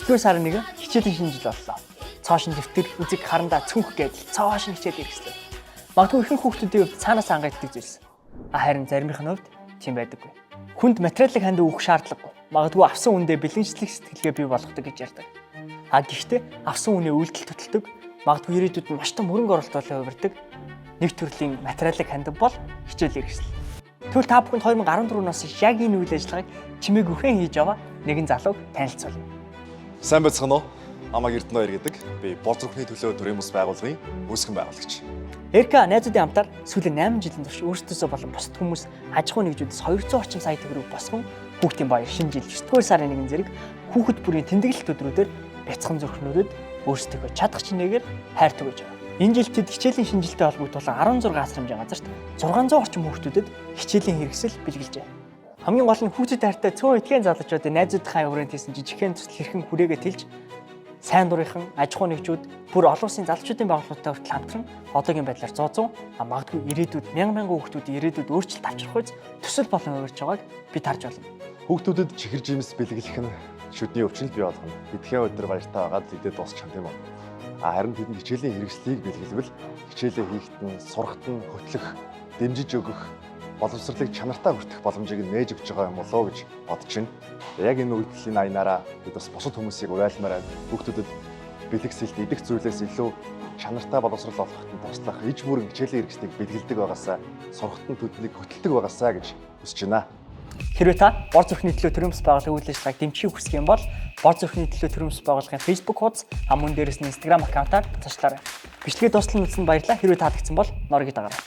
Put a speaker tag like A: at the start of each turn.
A: 9 сарын 1 хичээлийн шинэ жил боллоо. Цоошин дэвтэр үзэг харандаа цүнх гээд цоошин хичээл хэрэгслээ. Магадгүй ихэнх хүүхдүүдийн хувьд цаанаас ангайдаг зүйлс. Харин заримынх нь хувьд тийм байдаггүй. Хүнд материалыг ханд өгөх шаардлагагүй. Магадгүй авсан үндэ бэлэнчлэх сэтгэлгээ бий болгодог гэж ярьдаг. Гэхдээ авсан үнэ үйлдэл төтөлдөг. Магадгүй ирээдүйд маш том мөрөнгө оруулалтаар хувирдаг. Нэг төрлийн материалыг хандаг бол хичээл хэрэгсэл. Тэгвэл та бүхэнд 2014 оноос яг энэ үйл ажиллагааг чимээг өхөн хийж яваа нэгэн залууг танилцуулъя.
B: Сайн байцгаана уу? Намайг Эрдэнэ баяр гэдэг. Би бор зүрхний төлөө төрийн бас байгууллагын үүсгэн байгуулагч.
A: РК найзуудын хамтаар сүүлийн 8 жилийн турш өөрсдөөсөө болон бусад хүмүүс аж ахуй нэгжүүдээс 200 орчим сая төгрөг босгон хүүхдийн баяр шинэ жил 9-р сарын 1 зэрэг хүүхэд бүрийн тэмдэглэлт өдрүүдэд бяцхан зүрхнүүдэд өөрсдөө чадах чинээгээр хайр түгэж байгаа. Энэ жил тэд хичээлийн шинжилтэй холбогдуулан 16 асрамжийн газарт 600 орчим хүүхдүүдэд хичээлийн хэрэгсэл бэлгэлжээ. Хамгийн гол нь хүүхдэд хайртай цөөн этгээний залуучуудын найзуудынхаа хүрээнд хийсэн жижигхэн төсөл хэрхэн хүрээгээ тэлж сайн дурынхан аж ахуй нэгжүүд бүр олон улсын залуучуудын байгууллагатай хүртэл хамтран одоогийн байдлаар 100 магадгүй ирээдүйд мянган хүүхдүүдийн ирээдүйд өөрчлөлт авчрах үз төсөл болон хувирч байгааг бид харж байна.
B: Хүүхдүүдэд чихэр жимс бэлгэлэх нь шүдний өвчнөл бий болгоно. Эдгээр өдөр баяртай байгаад идэд дуусчих юм уу? Харин тэдэнд хичээлийн хэрэгслийг бэлгэлвэл хичээлээ хийхэд нь сурахт нь хөтлөх, дэмжиж өгөх, боловсролыг чанартай хүртэх боломжийг нээж өгч байгаа юм болоо гэж бодож байна. Яг энэ үйлдэлийн аянаараа бид бас бусад хүмүүсийг уриалмаар хүүхдүүдэд бэлгэсэлт идэх зүйлээс илүү чанартай боловсрол олгоход нь туслах иж бүрэн хичээлийн хэрэгслийг бэлгэлдэг байгаасаа сурахт нь төднийг хөтэлдэг байгаасаа гэж хүсэж байна.
A: Хэрвээ та бор зүрхний төлөө төрийн бас байгууллагын үйл ажиллагааг дэмжихийг хүсэх юм бол бор зүрхний төлөө төрийн бас байгууллагын Facebook хуудас мөн дээрээс нь Instagram аккаунтаар зашлаарай. Бичлэгээ дуустал үзсэнд баярлалаа. Хэрвээ таалагдсан бол норыг дагаарай.